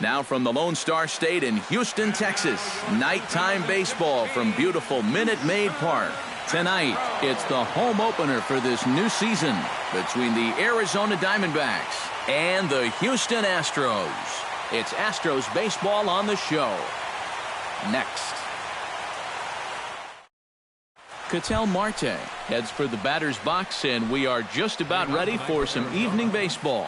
Now from the Lone Star State in Houston, Texas, nighttime baseball from beautiful Minute Maid Park. Tonight, it's the home opener for this new season between the Arizona Diamondbacks and the Houston Astros. It's Astros baseball on the show. Next. Ketel Marte heads for the batter's box, and we are just about ready for some evening baseball.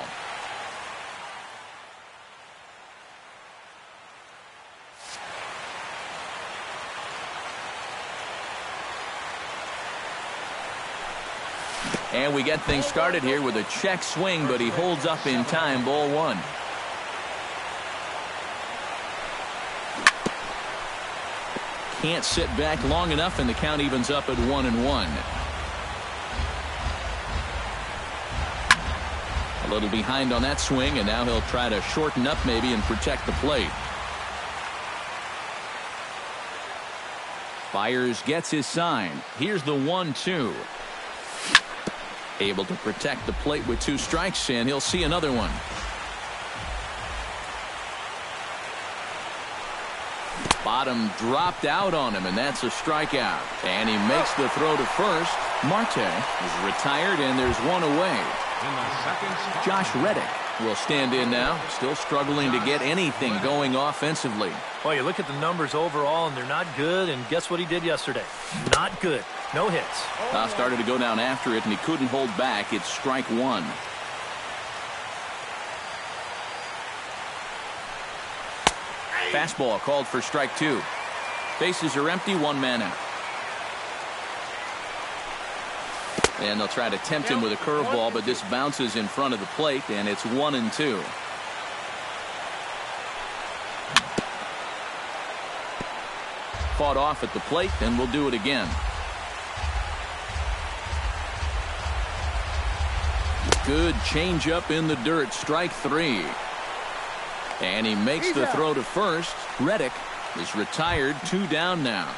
And we get things started here with a check swing, but he holds up in time. Ball one. Can't sit back long enough, and the count evens up at 1-1. A little behind on that swing, and now he'll try to shorten up maybe and protect the plate. Fires, gets his sign. Here's the 1-2. Able to protect the plate with 2 strikes, and he'll see another one. Bottom dropped out on him, and that's a strikeout. And he makes the throw to first. Marte is retired, and there's one away. Josh Reddick will stand in now, still struggling to get anything going offensively. Well, you look at the numbers overall, and they're not good, and guess what he did yesterday? Not good. No hits. Now started to go down after it, and he couldn't hold back. It's strike one. Fastball called for strike two. Bases are empty, 1 man out. And they'll try to tempt him with a curveball, but this bounces in front of the plate, and it's 1-2. Fought off at the plate, and we'll do it again. Good changeup in the dirt, strike 3. And he makes the throw to first. Reddick is retired, 2 down now.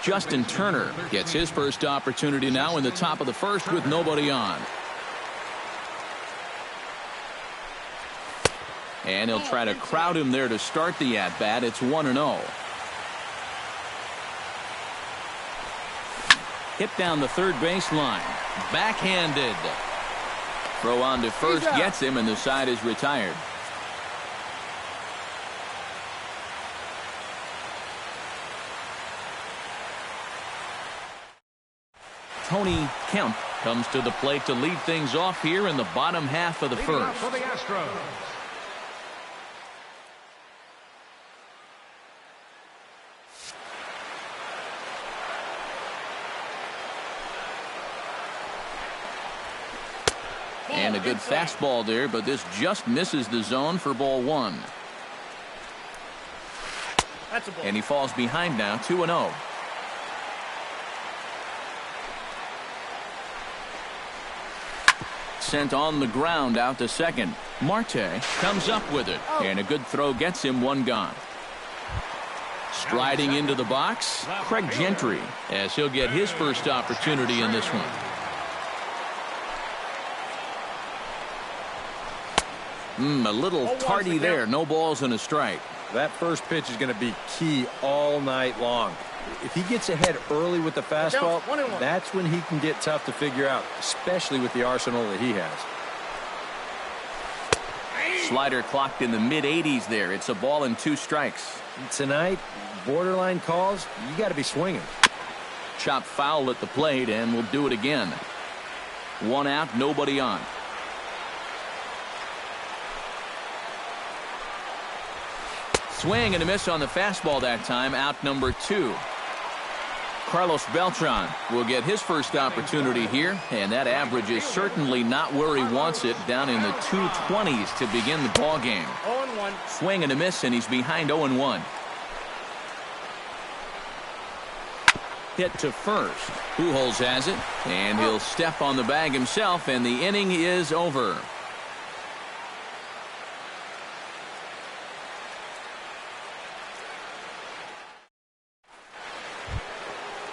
Justin Turner gets his first opportunity now in the top of the first with nobody on. And he'll try to crowd him there to start the at-bat. It's 1-0. Hit down the third baseline. Backhanded. Throw on to first gets him, and the side is retired. Tony Kemp comes to the plate to lead things off here in the bottom half of the first. For the Astros. And a good fastball there, but this just misses the zone for ball 1. That's a ball. And he falls behind now, 2-0. Sent on the ground out to second. Marte comes up with it, and a good throw gets him 1 gone. Striding into the box, Craig Gentry, as he'll get his first opportunity in this one. A little tardy there. No balls and a strike. That first pitch is going to be key all night long. If he gets ahead early with the fastball, that's when he can get tough to figure out, especially with the arsenal that he has. Slider clocked in the mid-80s there. It's a ball and 2 strikes. Tonight, borderline calls, you got to be swinging. Chop foul at the plate, and we'll do it again. 1 out, nobody on. Swing and a miss on the fastball that time. Out number 2. Carlos Beltran will get his first opportunity here, and that average is certainly not where he wants it, down in the 220s to begin the ball game. 0-1. Swing and a miss, and he's behind 0-1. Hit to first. Pujols has it, and he'll step on the bag himself, and the inning is over.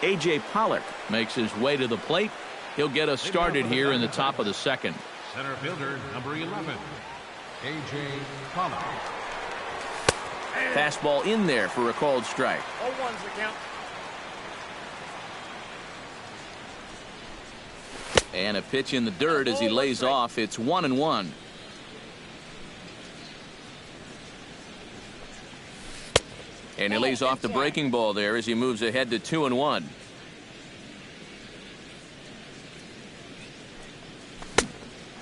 A.J. Pollock makes his way to the plate. He'll get us started here in the top of the second. Center fielder, number 11, A.J. Pollock. Fastball in there for a called strike. 0-1's the count. And a pitch in the dirt as he lays off. It's 1-1. And he lays off the breaking ball there as he moves ahead to 2-1.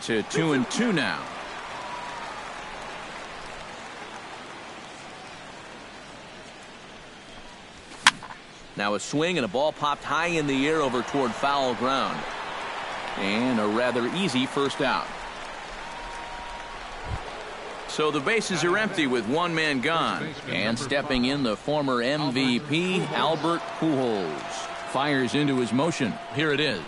To 2-2 now. Now a swing and a ball popped high in the air over toward foul ground. And a rather easy first out. So the bases are empty with one man gone. And stepping in, the former MVP, Albert Pujols. Fires into his motion. Here it is.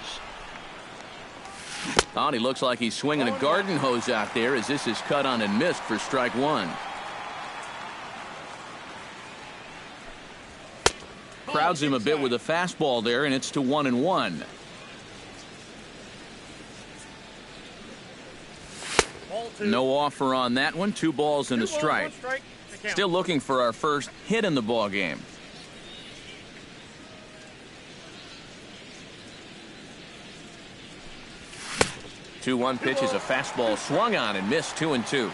Oh, he looks like he's swinging a garden hose out there as this is cut on and missed for strike one. Crowds him a bit with a fastball there, and it's to 1-1. No offer on that one. 2 balls and a strike. Still looking for our first hit in the ball game. The 2-1 pitch is a fastball swung on and missed. 2-2.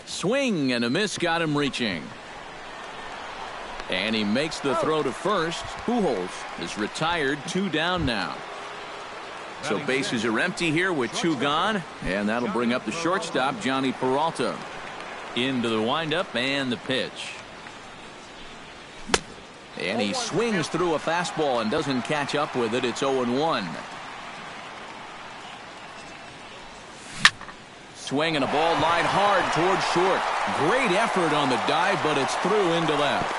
Swing and a miss got him reaching. And he makes the throw to first. Pujols is retired. 2 down now. So bases are empty here with 2 gone. And that'll bring up the shortstop, Johnny Peralta. Into the windup and the pitch. And he swings through a fastball and doesn't catch up with it. It's 0-1. Swing and a ball lined hard towards short. Great effort on the dive, but it's through into left.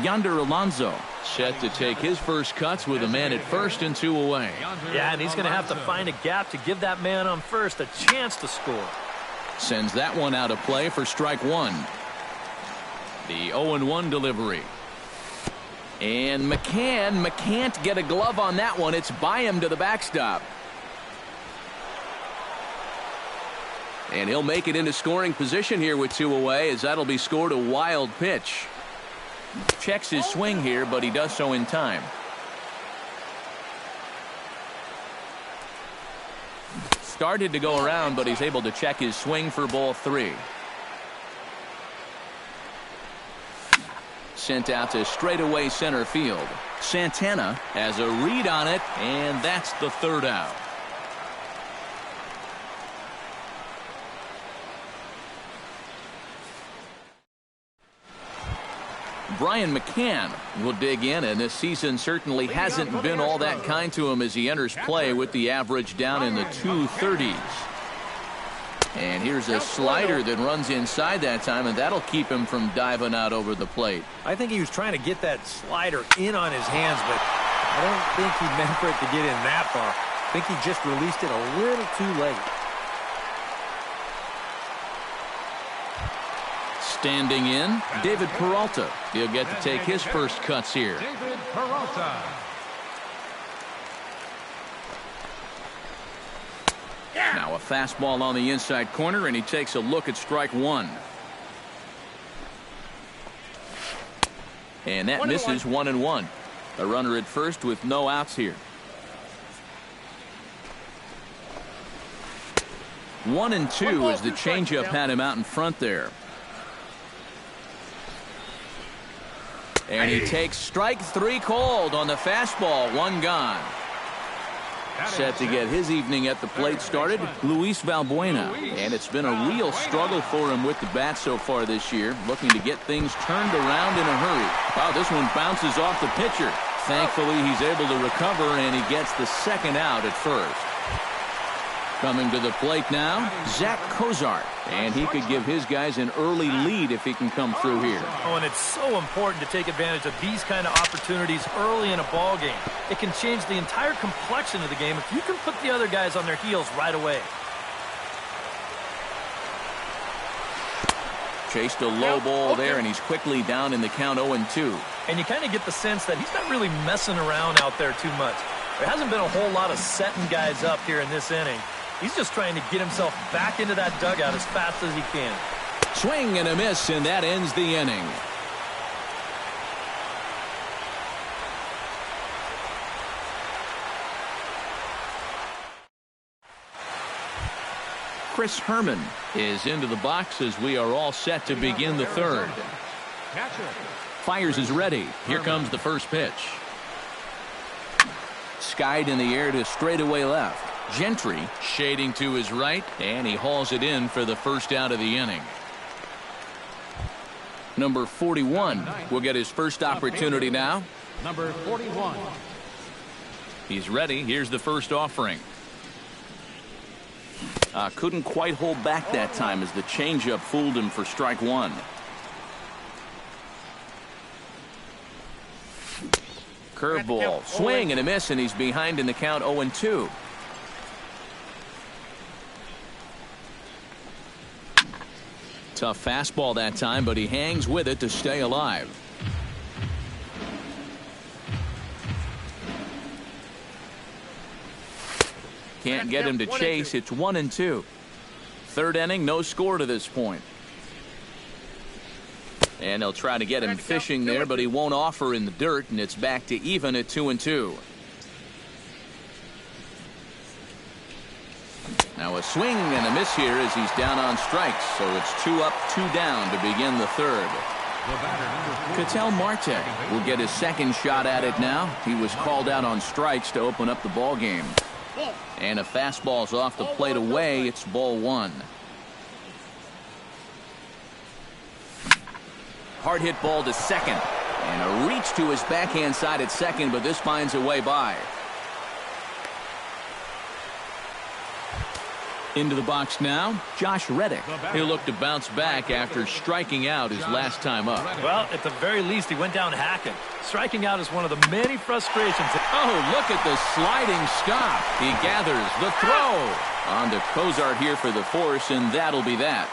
Yonder Alonso set to take his first cuts with a man at first and 2 away. Yeah, and he's going to have to find a gap to give that man on first a chance to score. Sends that one out of play for strike one. The 0-1 delivery. And McCann can't get a glove on that one. It's by him to the backstop. And he'll make it into scoring position here with 2 away, as that'll be scored a wild pitch. Checks his swing here, but he does so in time. Started to go around, but he's able to check his swing for ball 3. Sent out to straightaway center field. Santana has a read on it, and that's the 3rd out. Brian McCann will dig in, and this season certainly hasn't been all that kind to him as he enters play with the average down in the 230s. And here's a slider that runs inside that time, and that'll keep him from diving out over the plate. I think he was trying to get that slider in on his hands, but I don't think he meant for it to get in that far. I think he just released it a little too late. Standing in, David Peralta. He'll get to take his first cuts here. David Peralta. Now a fastball on the inside corner, and he takes a look at strike one. And that misses 1-1. A runner at first with no outs here. 1-2 as the changeup had him out in front there. And he takes strike 3 called on the fastball. 1 gone. Set to get his evening at the plate started, Luis Valbuena. And it's been a real struggle for him with the bat so far this year, looking to get things turned around in a hurry. Wow, this one bounces off the pitcher. Thankfully, he's able to recover, and he gets the 2nd out at first. Coming to the plate now, Zach Cozart. And he could give his guys an early lead if he can come through here. Oh, and it's so important to take advantage of these kind of opportunities early in a ball game. It can change the entire complexion of the game if you can put the other guys on their heels right away. Chased a low ball there, and he's quickly down in the count 0-2. And you kind of get the sense that he's not really messing around out there too much. There hasn't been a whole lot of setting guys up here in this inning. He's just trying to get himself back into that dugout as fast as he can. Swing and a miss, and that ends the inning. Chris Herman is into the box as we are all set to begin the third. Fires is ready. Here comes the first pitch. Skied in the air to straightaway left. Gentry shading to his right, and he hauls it in for the first out of the inning. Number 41 will get his first opportunity now. Number 41. He's ready. Here's the first offering. Couldn't quite hold back that time as the changeup fooled him for strike one. Curveball, swing and a miss, and he's behind in the count 0-2. Tough fastball that time, but he hangs with it to stay alive. Can't get him to chase. It's 1-2. Third inning, no score to this point. And they'll try to get him fishing there, but he won't offer in the dirt, and it's back to even at 2-2. Now a swing and a miss here as he's down on strikes, so it's 2 up, 2 down to begin the third. Ketel Marte will get his second shot at it now. He was called out on strikes to open up the ball game. And a fastball's off the plate away. It's ball one. Hard hit ball to second. And a reach to his backhand side at second, but this finds a way by. Into the box now, Josh Reddick. He'll look to bounce back after striking out his last time up. Well, at the very least, he went down hacking. Striking out is one of the many frustrations. Oh, look at the sliding stop. He gathers the throw. On to Cozart here for the force, and that'll be that.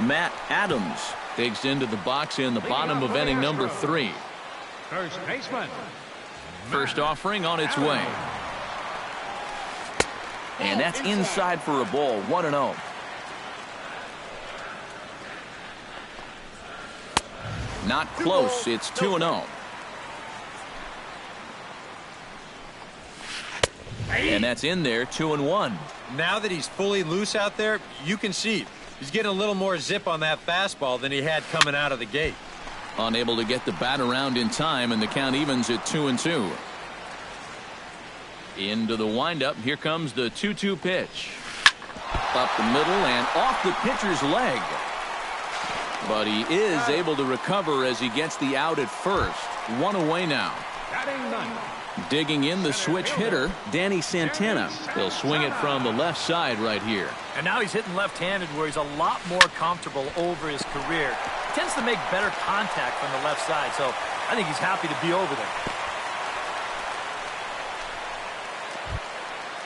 Matt Adams digs into the box in the bottom of inning number 3. First baseman. First offering on its way. And that's inside for a ball. 1-0. Not close. It's 2-0. And that's in there. 2-1. Now that he's fully loose out there, you can see he's getting a little more zip on that fastball than he had coming out of the gate. Unable to get the bat around in time, and the count evens at 2-2. Into the windup. Here comes the 2-2 pitch. Up the middle and off the pitcher's leg. But he is able to recover as he gets the out at first. 1 away now. Digging in the switch hitter, Danny Santana. He'll swing it from the left side right here. And now he's hitting left-handed where he's a lot more comfortable over his career. He tends to make better contact from the left side, so I think he's happy to be over there.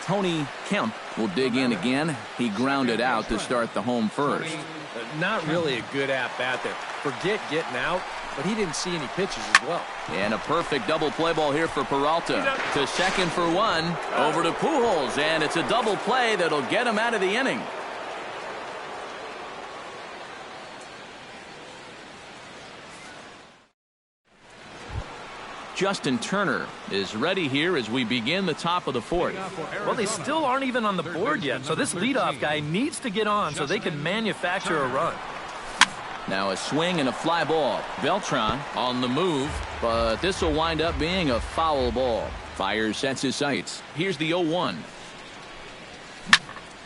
Tony Kemp will dig in again. He grounded out to start the home first. Not really a good at-bat there. Forget getting out, but he didn't see any pitches as well. And a perfect double play ball here for Peralta. To second for one. Over to Pujols, and it's a double play that'll get him out of the inning. Justin Turner is ready here as we begin the top of the fourth. Well, they still aren't even on the board yet, so this leadoff guy needs to get on so they can manufacture a run. Now a swing and a fly ball. Beltran on the move, but this will wind up being a foul ball. Fire sets his sights. Here's the 0-1.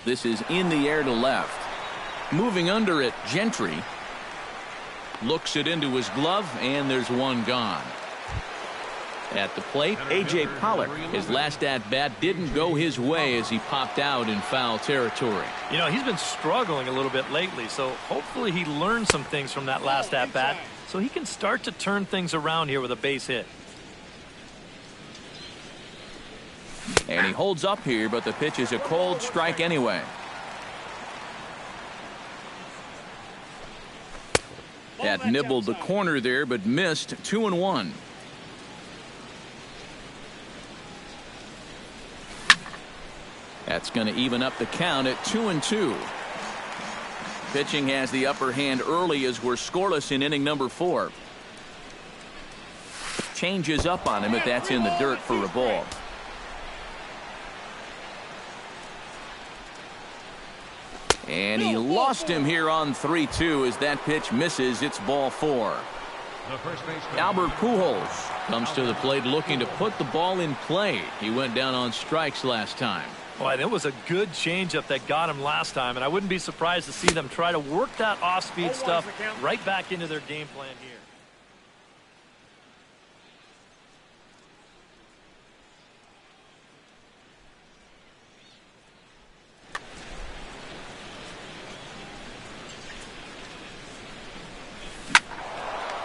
This is in the air to left. Moving under it, Gentry looks it into his glove, and there's one gone. At the plate, A.J. Pollock. His last at-bat didn't go his way as he popped out in foul territory. You know, he's been struggling a little bit lately, so hopefully he learned some things from that last at-bat so he can start to turn things around here with a base hit. And he holds up here, but the pitch is a cold strike anyway. That nibbled the corner there, but missed. 2-1. That's going to even up the count at 2-2. Pitching has the upper hand early as we're scoreless in inning number 4. Changes up on him, but that's in the dirt for a ball. And he lost him here on 3-2 as that pitch misses. It's ball 4. Albert Pujols comes to the plate looking to put the ball in play. He went down on strikes last time. Boy, that was a good changeup that got him last time, and I wouldn't be surprised to see them try to work that off-speed stuff right back into their game plan here.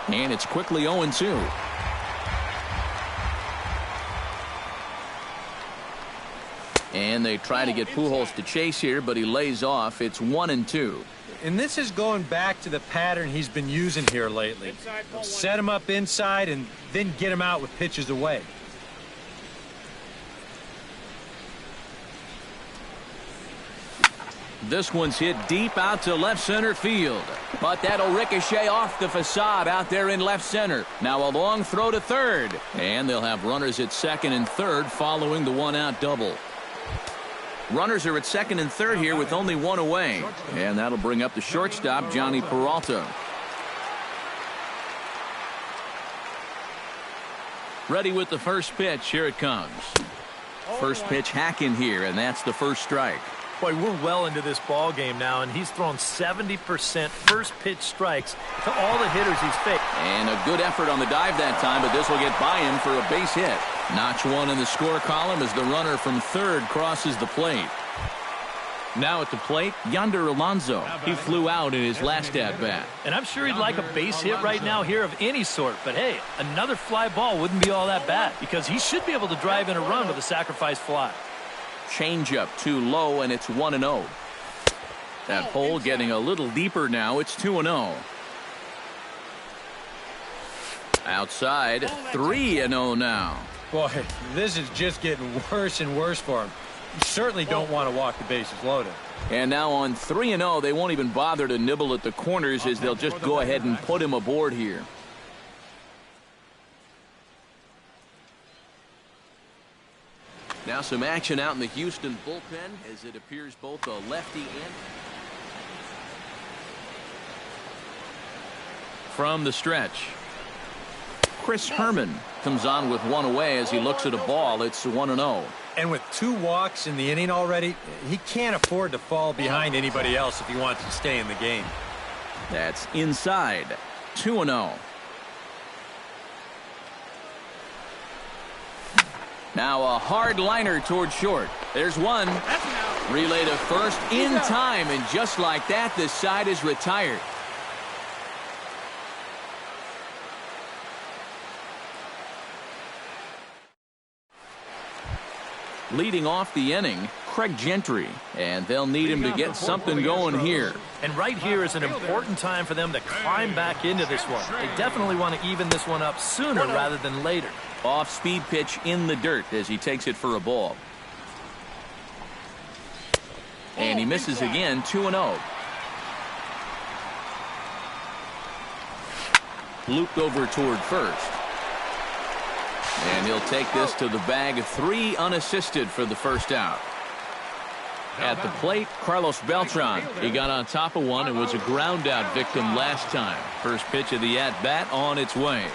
And it's quickly 0-2. And they try to get Pujols to chase here, but he lays off. It's 1-2. And this is going back to the pattern he's been using here lately. Set him up inside and then get him out with pitches away. This one's hit deep out to left center field. But that'll ricochet off the facade out there in left center. Now a long throw to third. And they'll have runners at second and third following the one-out double. Runners are at second and third here with only one away. And that'll bring up the shortstop, Johnny Peralta. Ready with the first pitch. Here it comes. First pitch hack in here, and that's the first strike. Boy, we're well into this ball game now, and he's thrown 70% first pitch strikes to all the hitters he's faced. And a good effort on the dive that time, but this will get by him for a base hit. Notch one in the score column as the runner from third crosses the plate. Now at the plate, Yonder Alonso. He flew out in his last at-bat. And I'm sure he'd like a base hit right now here of any sort. But, hey, another fly ball wouldn't be all that bad because he should be able to drive in a run with a sacrifice fly. Changeup too low, and it's 1-0. That hole getting a little deeper now. It's 2-0. Outside, 3-0 now. Boy, this is just getting worse and worse for him. You certainly don't want to walk the bases loaded. And now on 3-0, they won't even bother to nibble at the corners as they'll just go ahead and put him aboard here. Now some action out in the Houston bullpen as it appears both a lefty and... From the stretch, Chris Herman comes on with one away as he looks at a ball. It's 1-0. And with 2 walks in the inning already, he can't afford to fall behind anybody else if he wants to stay in the game. That's inside. 2-0. Now a hard liner toward short. There's one. Relay to first in time, and just like that, this side is retired. Leading off the inning, Craig Gentry, and they'll need him to get something going here. And right here is an important time for them to climb back into this one. They definitely want to even this one up sooner rather than later. Off-speed pitch in the dirt as he takes it for a ball. And he misses again, 2-0. Looped over toward first. And he'll take this to the bag. 3 unassisted for the first out. At the plate, Carlos Beltran. He got on top of one and was a ground out victim last time. First pitch of the at-bat on its way.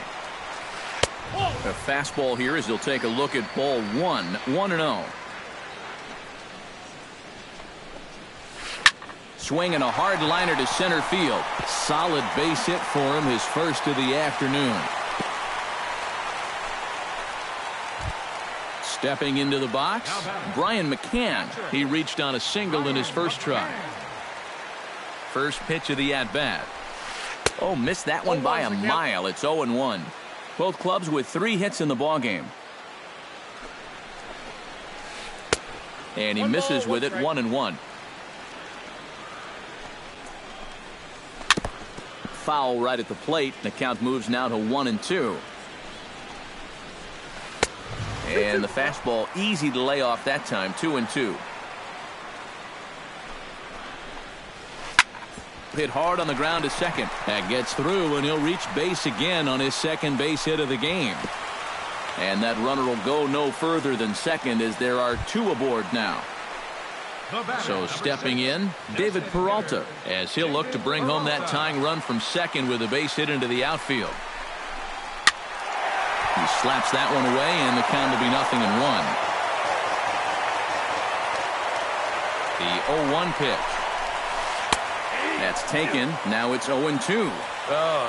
A fastball here as he'll take a look at ball 1. 1-0. Swinging a hard liner to center field. Solid base hit for him, his first of the afternoon. Stepping into the box, Brian McCann. He reached on a single in his first try. First pitch of the at-bat. Oh, missed that one by a mile. It's 0-1. Both clubs with 3 hits in the ballgame. And he misses with it, 1-1. foul right at the plate. The count moves now to 1-2. And the fastball easy to lay off that time, 2-2. Hit hard on the ground to second. That gets through, and he'll reach base again on his second base hit of the game. And that runner will go no further than second as there are two aboard now. So stepping in, David Peralta, as he'll look to bring home that tying run from second with a base hit into the outfield. He slaps that one away, and the count will be 0-1. The 0-1 pitch. That's taken. Now it's 0-2. Oh,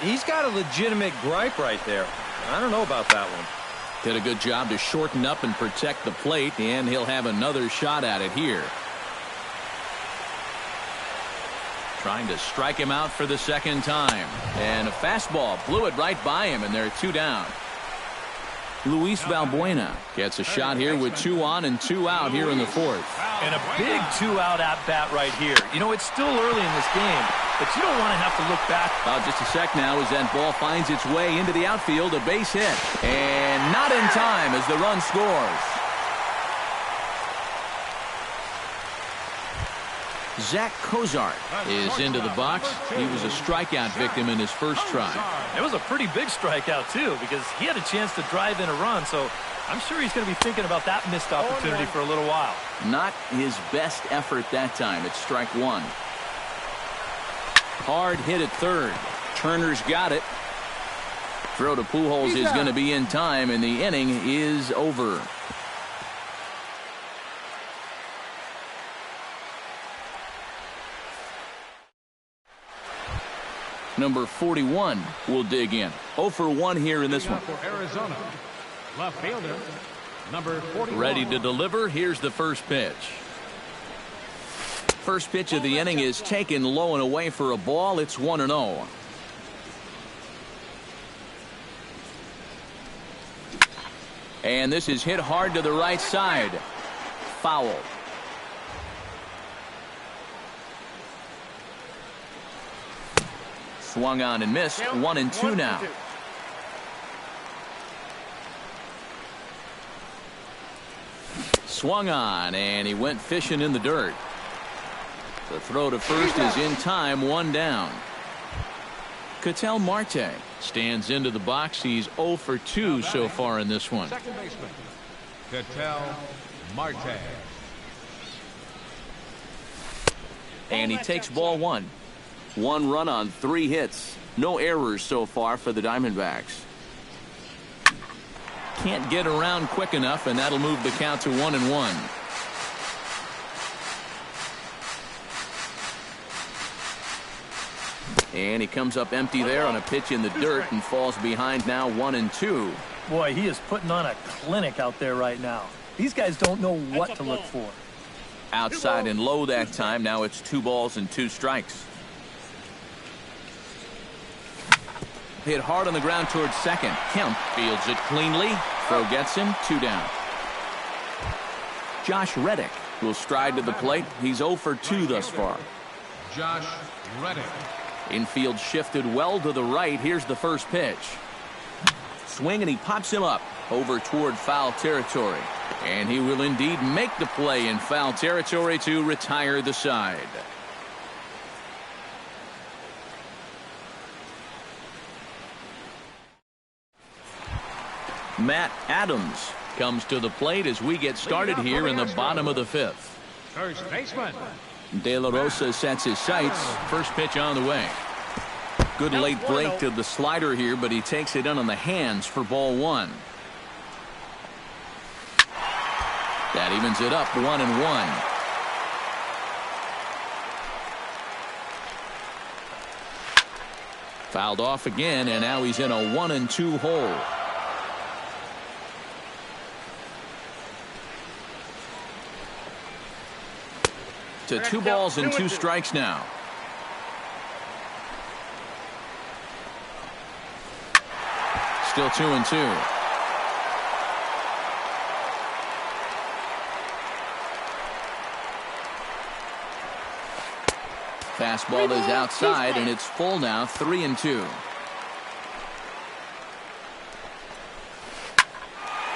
he's got a legitimate gripe right there. I don't know about that one. Did a good job to shorten up and protect the plate, and he'll have another shot at it here. Trying to strike him out for the second time. And a fastball blew it right by him, and they're 2 down. Luis Valbuena gets a shot here with 2 on and 2 out here in the fourth. And a big 2-out at-bat right here. You know, it's still early in this game, but you don't want to have to look back. Just a sec now as that ball finds its way into the outfield, a base hit. And not in time as the run scores. Zach Cozart is into the box. He was a strikeout victim in his first try. It was a pretty big strikeout, too, because he had a chance to drive in a run, so I'm sure he's going to be thinking about that missed opportunity for a little while. Not his best effort that time. It's strike one. Hard hit at third. Turner's got it. Throw to Pujols is going to be in time, and the inning is over. Number 41 will dig in. 0 for 1 here in this one. For Arizona, left fielder, number 41. Ready to deliver. Here's the first pitch. First pitch of the inning is taken low and away for a ball. It's 1-0. And this is hit hard to the right side. Foul. Swung on and missed. 1-2 now. Swung on, and he went fishing in the dirt. The throw to first is in time, 1 down. Ketel Marte stands into the box. He's 0 for 2 so far in this one. Second baseman, Ketel Marte. And he takes ball 1. 1 run on 3 hits. No errors so far for the Diamondbacks. Can't get around quick enough, and that'll move the count to 1-1. And he comes up empty there on a pitch in the dirt and falls behind now 1-2. Boy, he is putting on a clinic out there right now. These guys don't know what to look for. Outside and low that time. Now it's 2 balls and 2 strikes. Hit hard on the ground towards second. Kemp fields it cleanly. Throw gets him. 2 down. Josh Reddick will stride to the plate. He's 0 for 2 thus far. Josh Reddick. Infield shifted well to the right. Here's the first pitch. Swing, and he pops him up over toward foul territory. And he will indeed make the play in foul territory to retire the side. Matt Adams comes to the plate as we get started here in the bottom of the 5th. First baseman, De La Rosa sets his sights. First pitch on the way. Good late break to the slider here, but he takes it in on the hands for ball 1. That evens it up 1-1. Fouled off again, and now he's in a 1-2 hole. To 2 balls and 2 strikes now. Still 2-2. Fastball is outside, and it's full now, 3-2.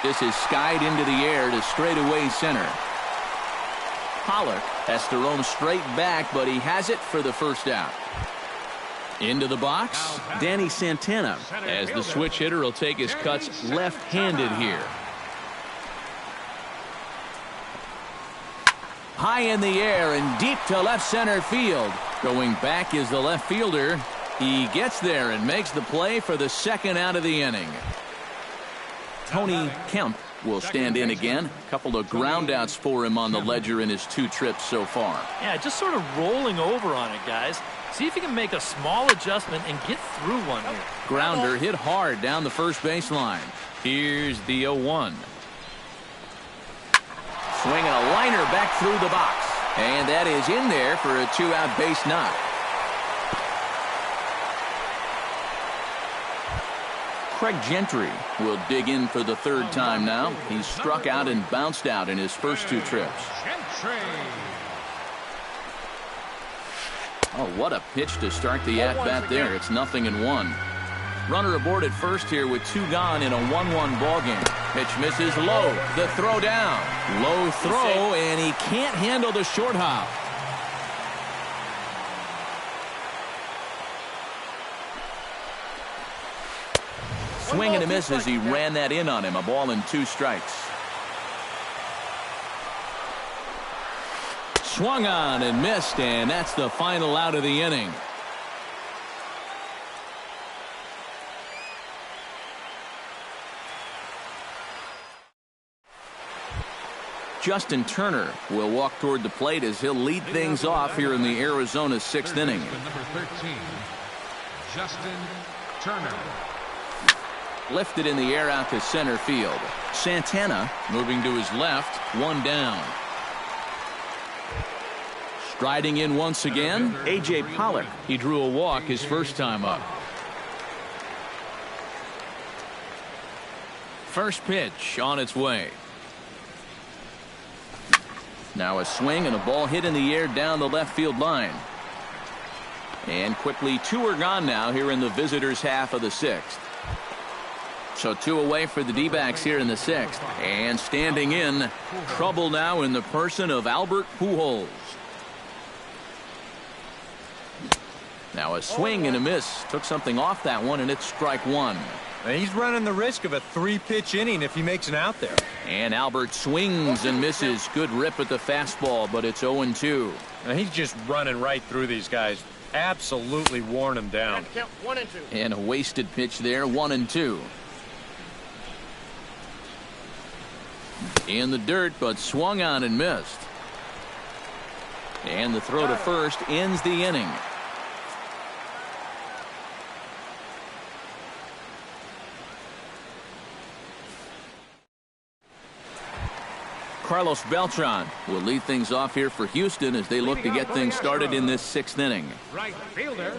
This is skied into the air to straightaway center. Pollock has to roam straight back, but he has it for the first out. Into the box, Danny Santana, as the switch hitter will take his cuts left-handed here. High in the air and deep to left center field. Going back is the left fielder. He gets there and makes the play for the second out of the inning. Tony Kemp will stand in again. A couple of groundouts for him on the ledger in his 2 trips so far. Yeah, just sort of rolling over on it, guys. See if you can make a small adjustment and get through one here. Grounder hit hard down the first baseline. Here's the 0-1. Swinging a liner back through the box. And that is in there for a 2-out base knock. Craig Gentry will dig in for the 3rd time now. He's struck out and bounced out in his first 2 trips. Oh, what a pitch to start the at-bat there. It's 0-1. Runner aboard at first here with 2 gone in a 1-1 ball game. Pitch misses low. The throw down. Low throw, and he can't handle the short hop. Swing and a miss as he ran that in on him. A ball and 2 strikes. Swung on and missed, and that's the final out of the inning. Justin Turner will walk toward the plate as he'll lead things off here in the Arizona 6th inning. Number 13, Justin Turner. Lifted in the air out to center field. Santana moving to his left, 1 down. Striding in once again, A.J. Pollock. He drew a walk his first time up. First pitch on its way. Now a swing and a ball hit in the air down the left field line. And quickly 2 are gone now here in the visitors' half of the 6th. So 2 away for the D-backs here in the 6th. And standing in, trouble now in the person of Albert Pujols. Now a swing and a miss. Took something off that one, and it's strike 1. And he's running the risk of a 3-pitch inning if he makes an out there. And Albert swings and misses. Good rip at the fastball, but it's 0-2. Now he's just running right through these guys. Absolutely worn them down. And a wasted pitch there, 1-2. In the dirt, but swung on and missed. And the throw to first ends the inning. Carlos Beltran will lead things off here for Houston as they look to get things started in this 6th inning. Right fielder,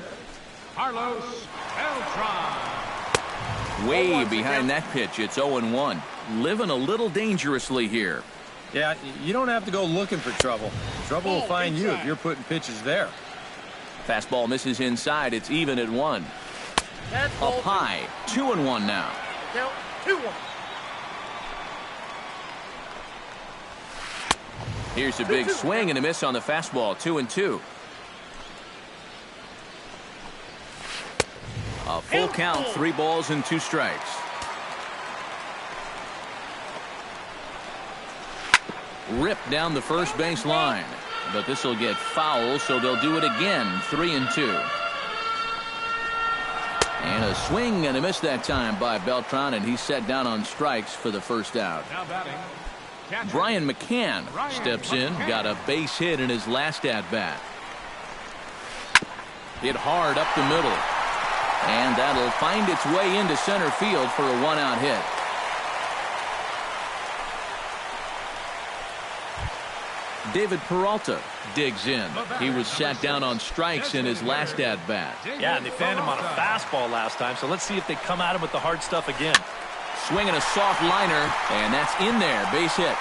Carlos Beltran. Way behind that pitch. It's 0-1. Living a little dangerously here. Yeah, you don't have to go looking for trouble. Trouble will find you if you're putting pitches there. Fastball misses inside. It's even at 1. Up high. 2-1 now. 2-1. Here's a big swing and a miss on the fastball. 2-2. A full count, 3 balls and 2 strikes. Ripped down the first base line, but this will get foul, so they'll do it again. 3-2. And a swing and a miss that time by Beltran, and he's set down on strikes for the first out. Now batting, catcher, Brian McCann steps in, got a base hit in his last at-bat. Hit hard up the middle. And that'll find its way into center field for a 1-out hit. David Peralta digs in. He was sat down on strikes in his last at-bat. Yeah, and they found him on a fastball last time, so let's see if they come at him with the hard stuff again. Swinging a soft liner, and that's in there. Base hit.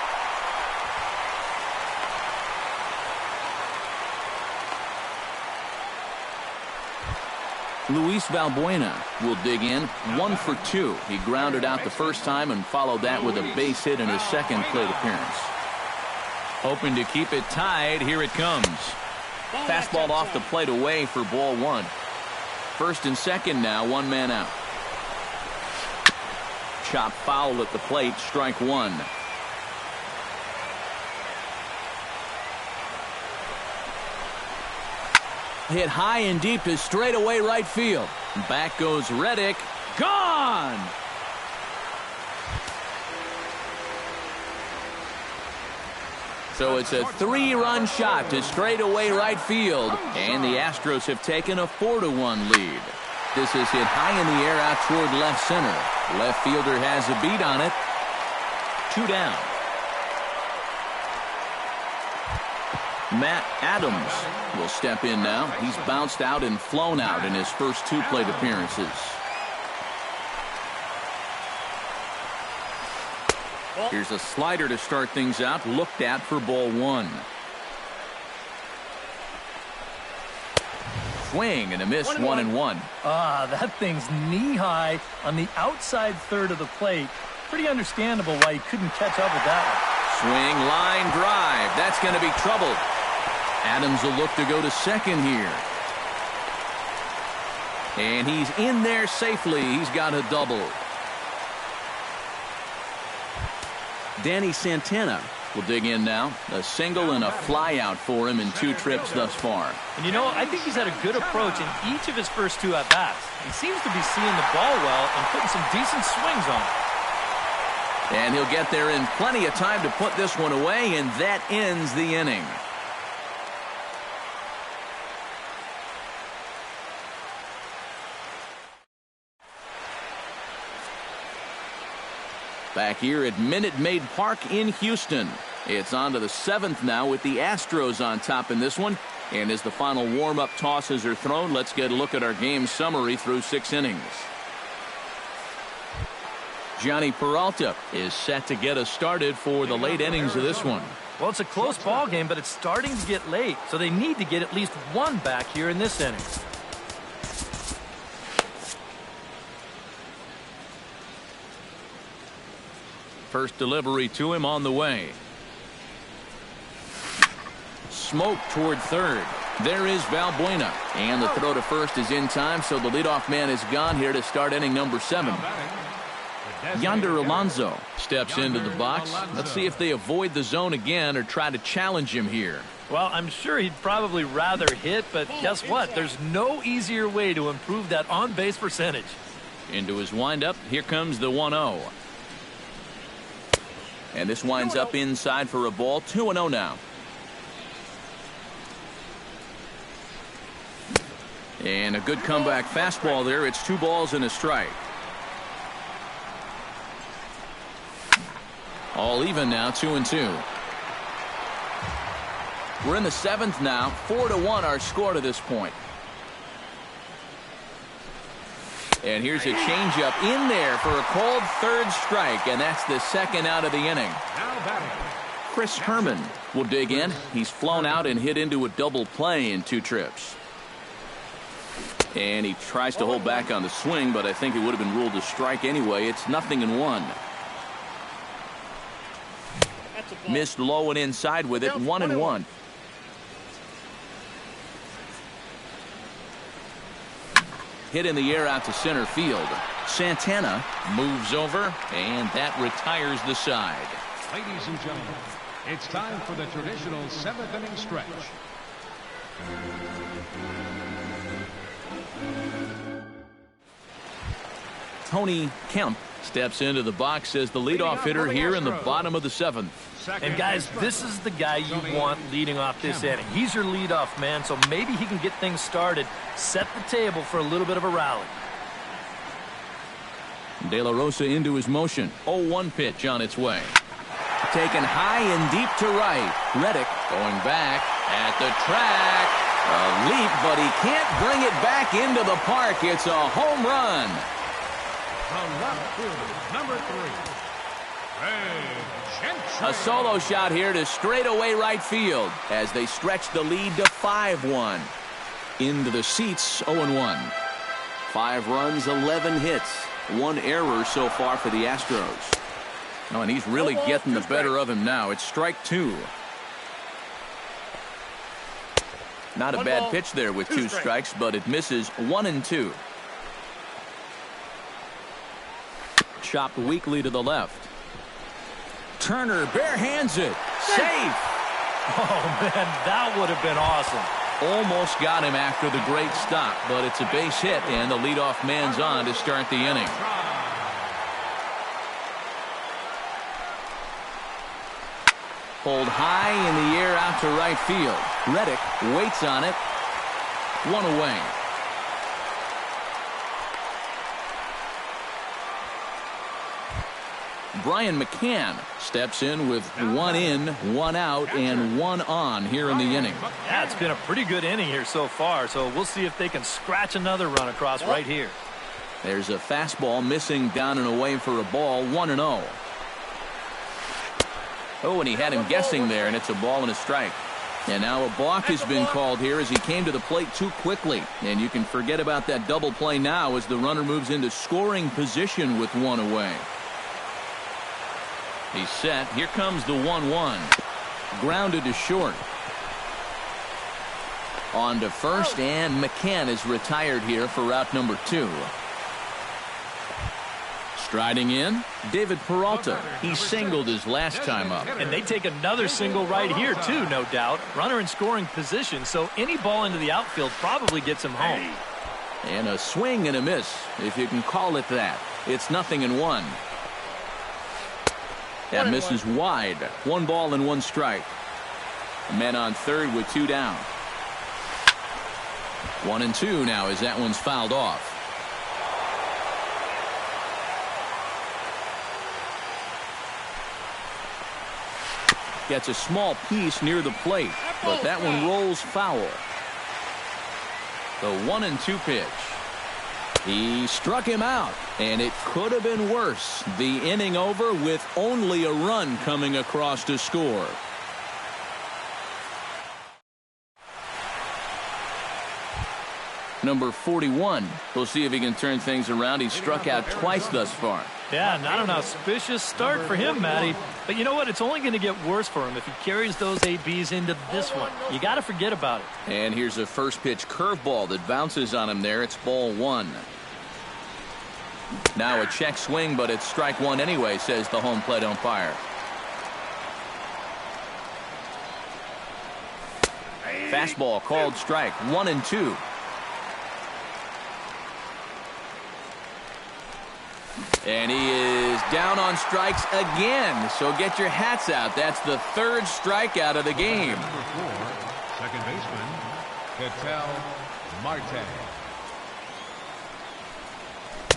Luis Valbuena will dig in, 1 for 2. He grounded out the first time and followed that with a base hit in his second plate appearance. Hoping to keep it tied, here it comes. Fastball off the plate away for ball 1. First and second now, 1 man out. Chop foul at the plate, strike 1. Hit high and deep to straightaway right field. Back goes Reddick. Gone! So it's a 3-run shot to straightaway right field, and the Astros have taken a 4-1 lead. This is hit high in the air out toward left center. Left fielder has a beat on it. 2 down. Matt Adams will step in now. He's bounced out and flown out in his first 2 plate appearances. Here's a slider to start things out, looked at for ball 1. Swing and a miss, 1-1. That thing's knee-high on the outside third of the plate. Pretty understandable why he couldn't catch up with that one. Swing, line drive. That's going to be trouble. Adams will look to go to second here. And he's in there safely. He's got a double. Danny Santana will dig in now. A single and a fly out for him in 2 trips thus far. And you know, I think he's had a good approach in each of his first 2 at-bats. He seems to be seeing the ball well and putting some decent swings on it. And he'll get there in plenty of time to put this one away, and that ends the inning. Back here at Minute Maid Park in Houston. It's on to the 7th now with the Astros on top in this one. And as the final warm-up tosses are thrown, let's get a look at our game summary through 6 innings. Johnny Peralta is set to get us started for the late innings of this one. Well, it's a close ball game, but it's starting to get late, so they need to get at least 1 back here in this inning. First delivery to him on the way. Smoke toward third. There is Valbuena. And the throw to first is in time, so the leadoff man is gone here to start inning number 7. Yonder Alonso steps into the box. Let's see if they avoid the zone again or try to challenge him here. Well, I'm sure he'd probably rather hit, but guess what? There's no easier way to improve that on-base percentage. Into his windup, here comes the 1-0. And this winds up inside for a ball. 2-0 now. And a good comeback fastball there. It's 2 balls and a strike. All even now, 2-2. We're in the 7th now. 4-1 our score to this point. And here's a changeup in there for a called 3rd strike, and that's the 2nd out of the inning. Chris Herman will dig in. He's flown out and hit into a double play in 2 trips. And he tries to hold back on the swing, but I think it would have been ruled a strike anyway. It's 0-1. Missed low and inside with it, 1-1. Hit in the air out to center field. Santana moves over, and that retires the side. Ladies and gentlemen, it's time for the traditional 7th inning stretch. Tony Kemp steps into the box as the leadoff hitter here in the bottom of the 7th. And guys, this is the guy you want leading off this inning. He's your leadoff man, so maybe he can get things started, set the table for a little bit of a rally. De La Rosa into his motion. 0-1 pitch on its way. Taken high and deep to right. Reddick going back at the track. A leap, but he can't bring it back into the park. It's a home run. From left field, number 3. A solo shot here to straightaway right field as they stretch the lead to 5-1. Into the seats, 0-1. 5 runs, 11 hits. 1 error so far for the Astros. Oh, and he's really getting the better of him now. It's strike 2. Not a bad pitch there with 2 strikes, but it misses 1-2. Chopped weakly to the left. Turner bare hands it. Safe. Oh, man, that would have been awesome. Almost got him after the great stop, but it's a base hit, and the leadoff man's on to start the inning. Pulled high in the air out to right field. Reddick waits on it. 1 away. Brian McCann steps in with 1 in, 1 out, and 1 on here in the inning. Yeah, it's been a pretty good inning here so far, so we'll see if they can scratch another run across right here. There's a fastball missing down and away for a ball, 1-0. Oh, and he had him guessing there, and it's a ball and a strike. And now a balk has been called here as he came to the plate too quickly. And you can forget about that double play now as the runner moves into scoring position with 1 away. He's set. Here comes the 1-1. Grounded to short. On to first, and McCann is retired here for route number 2. Striding in, David Peralta. He singled his last time up. And they take another single right here, too, no doubt. Runner in scoring position, so any ball into the outfield probably gets him home. And a swing and a miss, if you can call it that. It's 0-1. That misses wide. 1 ball and 1 strike. A man on third with 2 down. 1-2 now as that one's fouled off. Gets a small piece near the plate, but that one rolls foul. The 1-2 pitch. He struck him out, and it could have been worse. The inning over with only a run coming across to score. Number 41. We'll see if he can turn things around. He's struck out twice thus far. Yeah, not an auspicious start for him, Matty. But you know what? It's only going to get worse for him if he carries those ABs into this one. You got to forget about it. And here's a first pitch curveball that bounces on him there. It's ball 1. Now a check swing, but it's strike 1 anyway, says the home plate umpire. Fastball called strike. 1-2. And he is down on strikes again. So get your hats out. That's the 3rd strikeout of the game. Number 4, second baseman, Ketel Marte.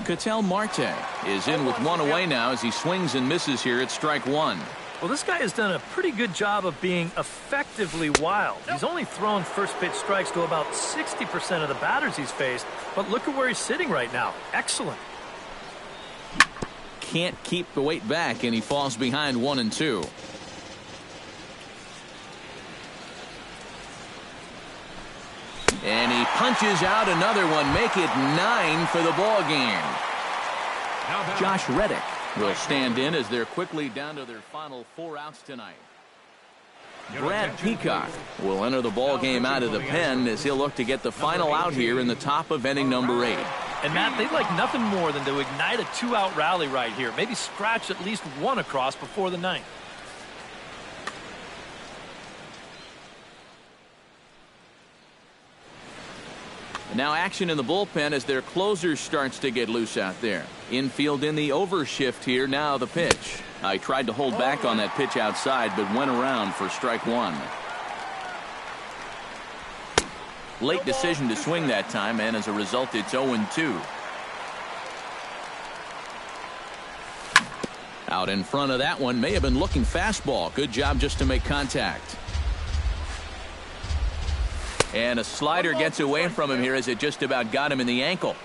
Ketel Marte is in with 1 away now as he swings and misses here at strike 1. Well, this guy has done a pretty good job of being effectively wild. He's only thrown first pitch strikes to about 60% of the batters he's faced. But look at where he's sitting right now. Excellent. Can't keep the weight back, and he falls behind 1-2. And he punches out another one, make it 9 for the ball game. Josh Reddick will stand in as they're quickly down to their final 4 outs tonight. Brad Peacock will enter the ball game out of the pen as he'll look to get the final out here in the top of inning number 8. And Matt, they'd like nothing more than to ignite a 2-out rally right here. Maybe scratch at least 1 across before the 9th. Now action in the bullpen as their closer starts to get loose out there. Infield in the overshift here. Now the pitch. I tried to hold back on that pitch outside, but went around for strike 1. Late decision to swing that time, and as a result, it's 0-2. Out in front of that one, may have been looking fastball. Good job just to make contact. And a slider gets away from him here as it just about got him in the ankle.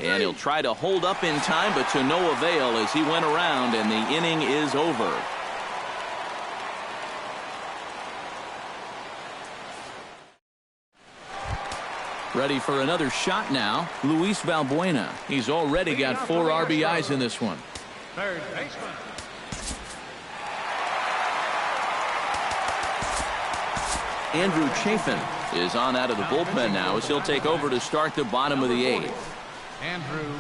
And he'll try to hold up in time, but to no avail as he went around, and the inning is over. Ready for another shot now, Luis Valbuena. He's already got 4 RBIs in this one. Third baseman. Andrew Chafin is on out of the bullpen now as he'll take over to start the bottom of the 8th. Andrew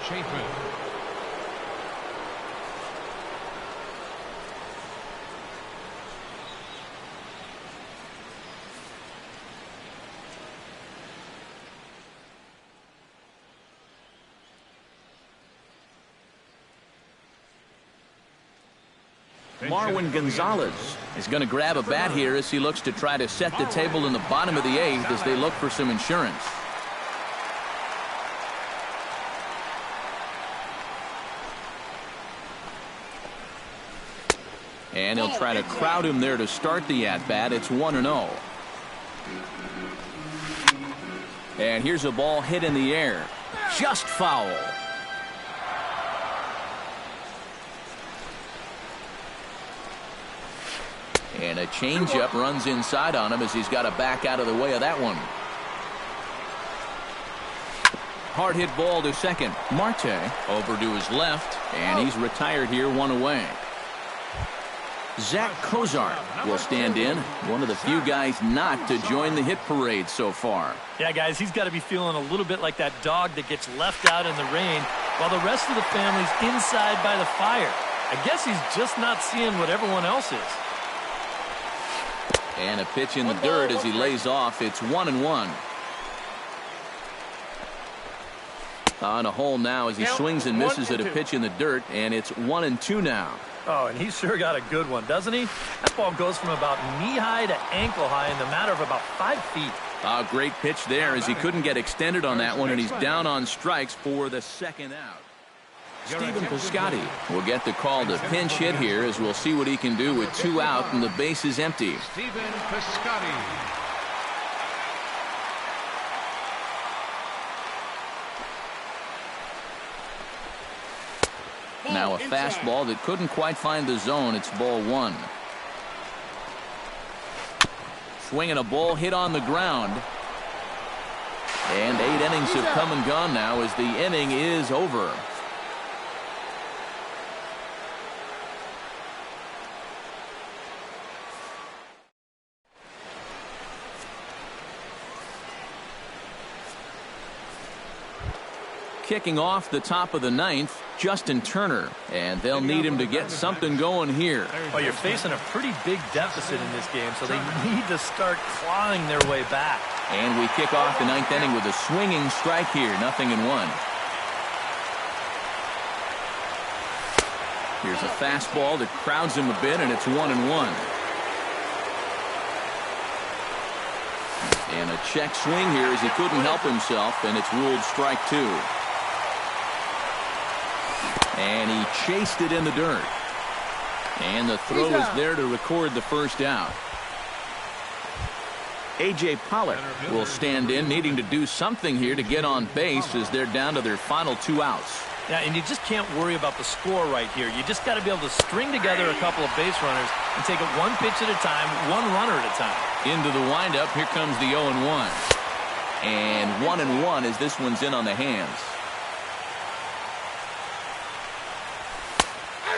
Chafin. Marwin Gonzalez is going to grab a bat here as he looks to try to set the table in the bottom of the 8th as they look for some insurance. And he'll try to crowd him there to start the at-bat. It's 1-0. And here's a ball hit in the air. Just foul. And a changeup runs inside on him as he's got to back out of the way of that one. Hard hit ball to second. Marte over to his left, and he's retired here, 1 away. Zach Cozart will stand in, one of the few guys not to join the hit parade so far. Yeah, guys, he's got to be feeling a little bit like that dog that gets left out in the rain while the rest of the family's inside by the fire. I guess he's just not seeing what everyone else is. And a pitch in the dirt as he lays off. It's 1-1. On a hole now as he swings and misses at a pitch in the dirt, and it's 1-2 now. Oh, and he's sure got a good one, doesn't he? That ball goes from about knee-high to ankle-high in the matter of about 5 feet. A great pitch there as he couldn't get extended on that one, and he's down on strikes for the second out. Stephen Piscotty will get the call to pinch hit here as we'll see what he can do with 2 out and the base is empty. Stephen Piscotty. Now a fastball that couldn't quite find the zone. It's ball 1. Swinging a ball hit on the ground. And 8 innings have come and gone now as the inning is over. Kicking off the top of the 9th, Justin Turner, and they'll need him to get something going here. Well, you're facing a pretty big deficit in this game, so they need to start clawing their way back. And we kick off the 9th inning with a swinging strike here, 0-1. Here's a fastball that crowds him a bit, and it's 1-1. And a check swing here as he couldn't help himself, and it's ruled strike 2. And he chased it in the dirt. And the throw is there to record the first out. A.J. Pollock will stand in, needing to do something here to get on base as they're down to their final 2 outs. Yeah, and you just can't worry about the score right here. You just got to be able to string together a couple of base runners and take it 1 pitch at a time, 1 runner at a time. Into the windup, here comes the 0-1. And 1-1 as this one's in on the hands.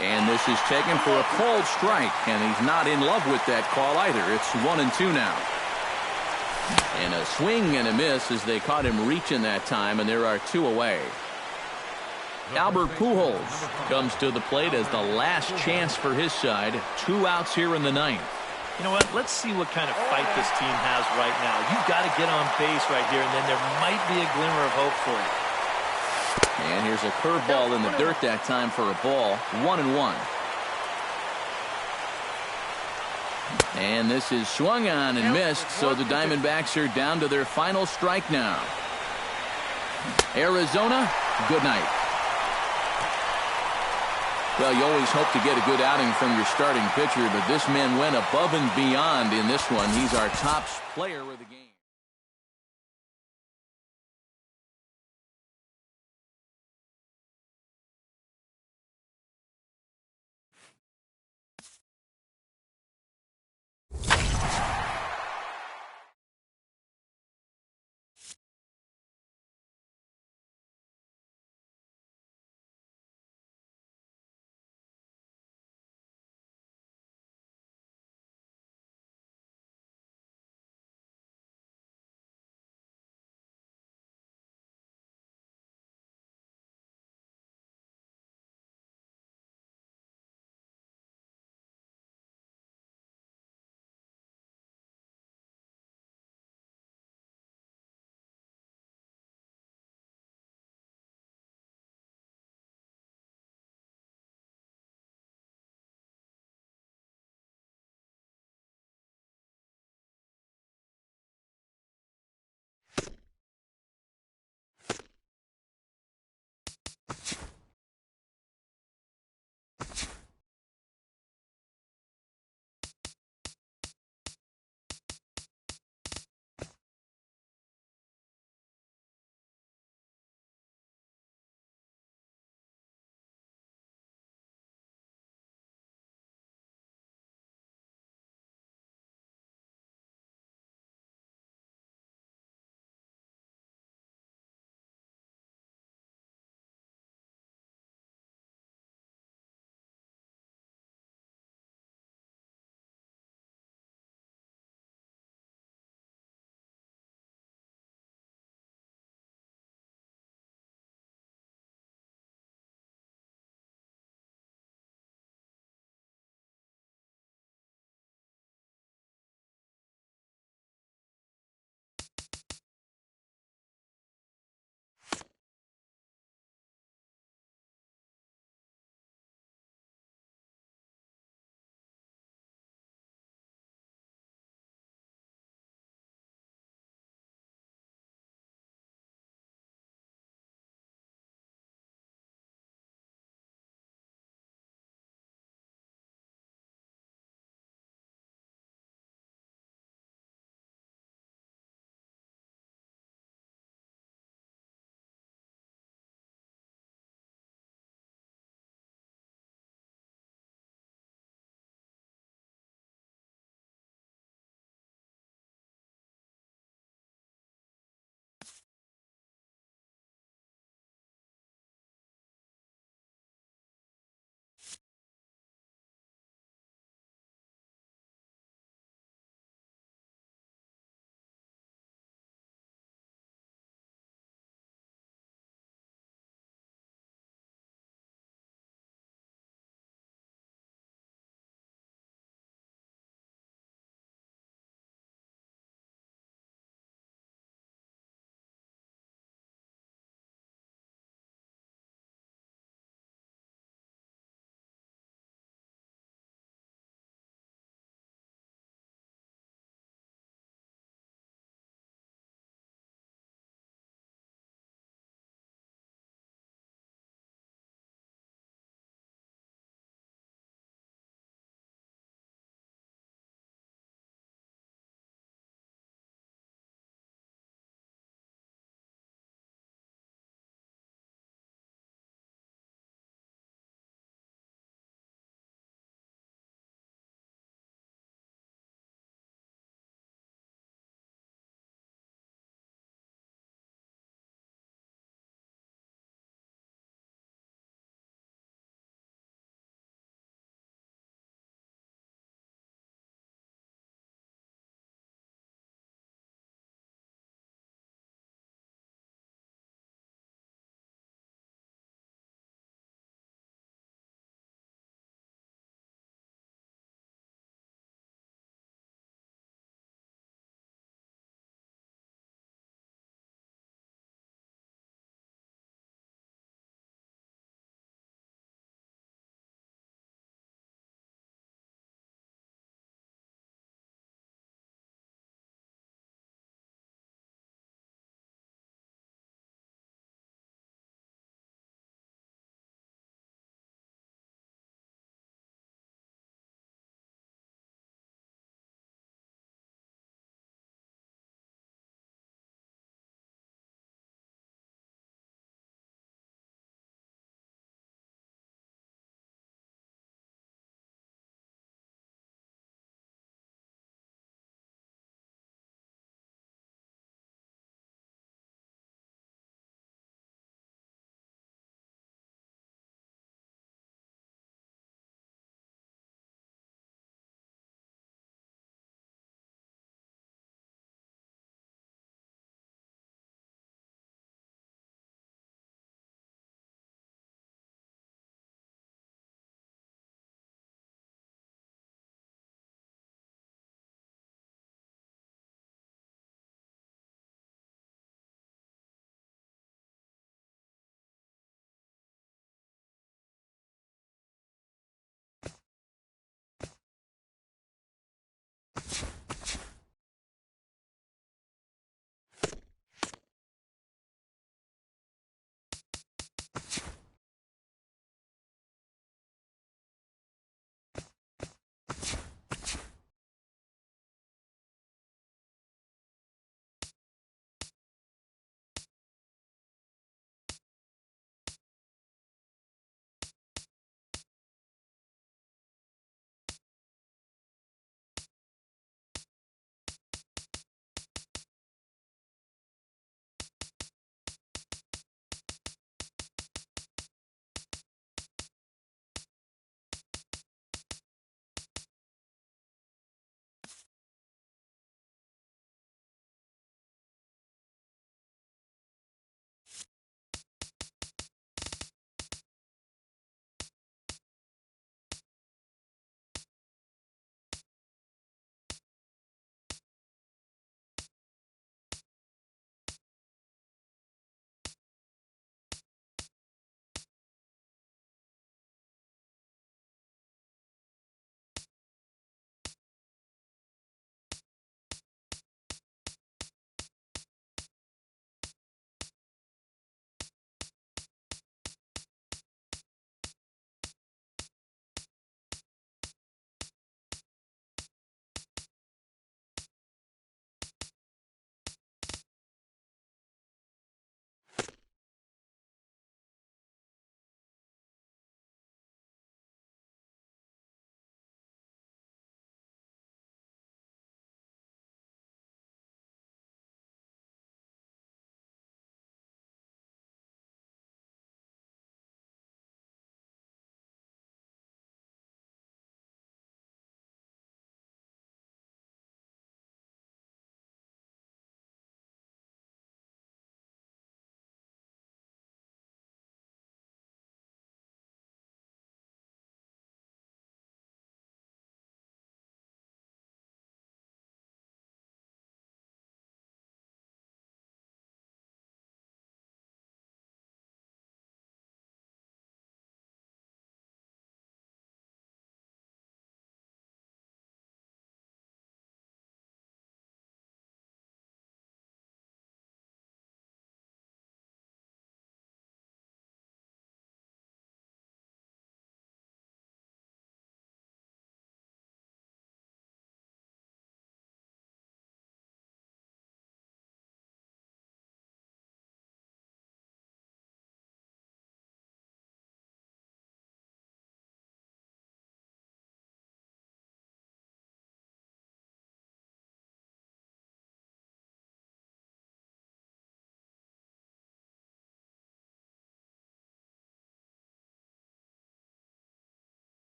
And this is taken for a called strike, and he's not in love with that call either. It's 1-2 now. And a swing and a miss as they caught him reaching that time, and there are 2 away. Albert Pujols comes to the plate as the last chance for his side. 2 outs here in the 9th. You know what? Let's see what kind of fight this team has right now. You've got to get on base right here, and then there might be a glimmer of hope for you. And here's a curveball in the dirt that time for a ball. 1-1. And this is swung on and missed, so the Diamondbacks are down to their final strike now. Arizona, good night. Well, you always hope to get a good outing from your starting pitcher, but this man went above and beyond in this one. He's our top player of the game.